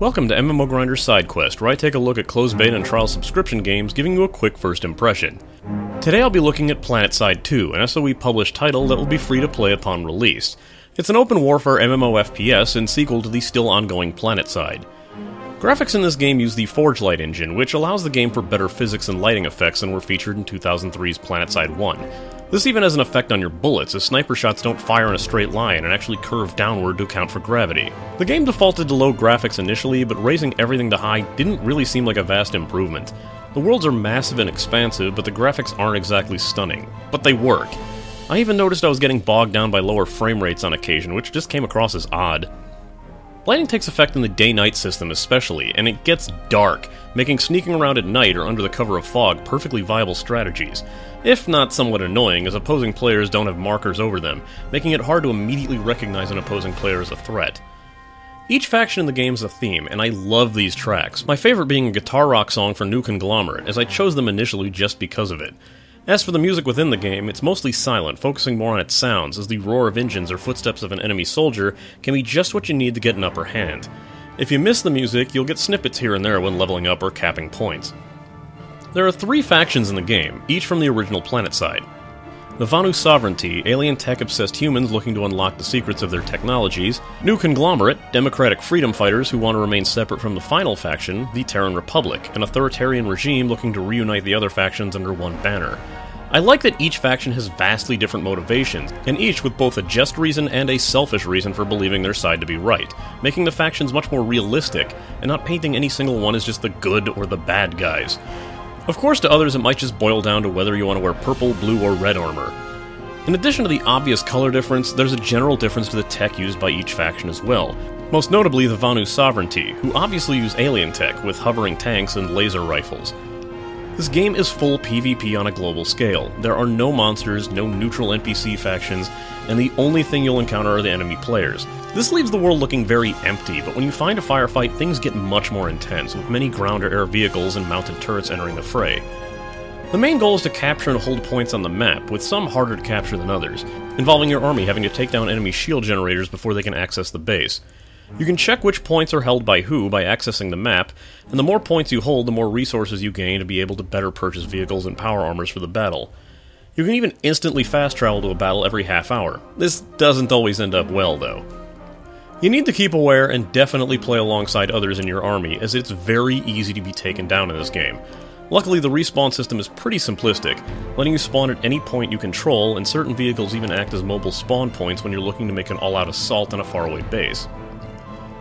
Welcome to MMO Grinder Sidequest, where I take a look at closed beta and trial subscription games, giving you a quick first impression. Today I'll be looking at Planetside 2, an SOE published title that will be free to play upon release. It's an open warfare MMO FPS and sequel to the still ongoing Planetside. Graphics in this game use the Forge Light engine, which allows the game for better physics and lighting effects than were featured in 2003's Planetside 1. This even has an effect on your bullets, as sniper shots don't fire in a straight line and actually curve downward to account for gravity. The game defaulted to low graphics initially, but raising everything to high didn't really seem like a vast improvement. The worlds are massive and expansive, but the graphics aren't exactly stunning. But they work. I even noticed I was getting bogged down by lower frame rates on occasion, which just came across as odd. Lighting takes effect in the day-night system especially, and it gets dark, making sneaking around at night or under the cover of fog perfectly viable strategies, if not somewhat annoying, as opposing players don't have markers over them, making it hard to immediately recognize an opposing player as a threat. Each faction in the game is a theme, and I love these tracks, my favorite being a guitar rock song for New Conglomerate, as I chose them initially just because of it. As for the music within the game, it's mostly silent, focusing more on its sounds, as the roar of engines or footsteps of an enemy soldier can be just what you need to get an upper hand. If you miss the music, you'll get snippets here and there when leveling up or capping points. There are 3 factions in the game, each from the original Planetside. The Vanu Sovereignty, alien tech-obsessed humans looking to unlock the secrets of their technologies; New Conglomerate, democratic freedom fighters who want to remain separate from the final faction, the Terran Republic, an authoritarian regime looking to reunite the other factions under one banner. I like that each faction has vastly different motivations, and each with both a just reason and a selfish reason for believing their side to be right, making the factions much more realistic, and not painting any single one as just the good or the bad guys. Of course, to others it might just boil down to whether you want to wear purple, blue, or red armor. In addition to the obvious color difference, there's a general difference to the tech used by each faction as well, most notably the Vanu Sovereignty, who obviously use alien tech with hovering tanks and laser rifles. This game is full PvP on a global scale. There are no monsters, no neutral NPC factions, and the only thing you'll encounter are the enemy players. This leaves the world looking very empty, but when you find a firefight, things get much more intense, with many ground or air vehicles and mounted turrets entering the fray. The main goal is to capture and hold points on the map, with some harder to capture than others, involving your army having to take down enemy shield generators before they can access the base. You can check which points are held by who by accessing the map, and the more points you hold, the more resources you gain to be able to better purchase vehicles and power armors for the battle. You can even instantly fast travel to a battle every half hour. This doesn't always end up well, though. You need to keep aware and definitely play alongside others in your army, as it's very easy to be taken down in this game. Luckily, the respawn system is pretty simplistic, letting you spawn at any point you control, and certain vehicles even act as mobile spawn points when you're looking to make an all-out assault on a faraway base.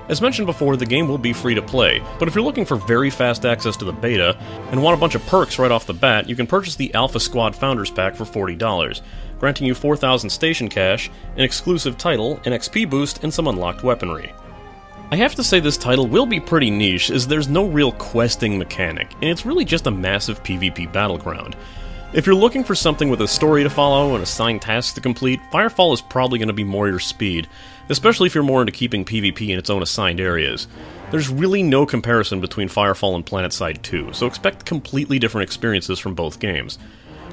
As mentioned before, the game will be free to play, but if you're looking for very fast access to the beta, and want a bunch of perks right off the bat, you can purchase the Alpha Squad Founders Pack for $40, granting you 4,000 station cash, an exclusive title, an XP boost, and some unlocked weaponry. I have to say this title will be pretty niche, as there's no real questing mechanic, and it's really just a massive PvP battleground. If you're looking for something with a story to follow and assigned tasks to complete, Firefall is probably going to be more your speed, especially if you're more into keeping PvP in its own assigned areas. There's really no comparison between Firefall and Planetside 2, so expect completely different experiences from both games.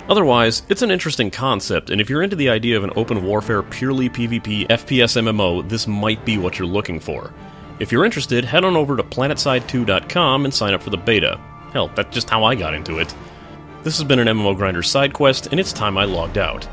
Otherwise, it's an interesting concept, and if you're into the idea of an open warfare, purely PvP FPSMMO, this might be what you're looking for. If you're interested, head on over to planetside2.com and sign up for the beta. Hell, that's just how I got into it. This has been an MMO Grinder Sidequest, and it's time I logged out.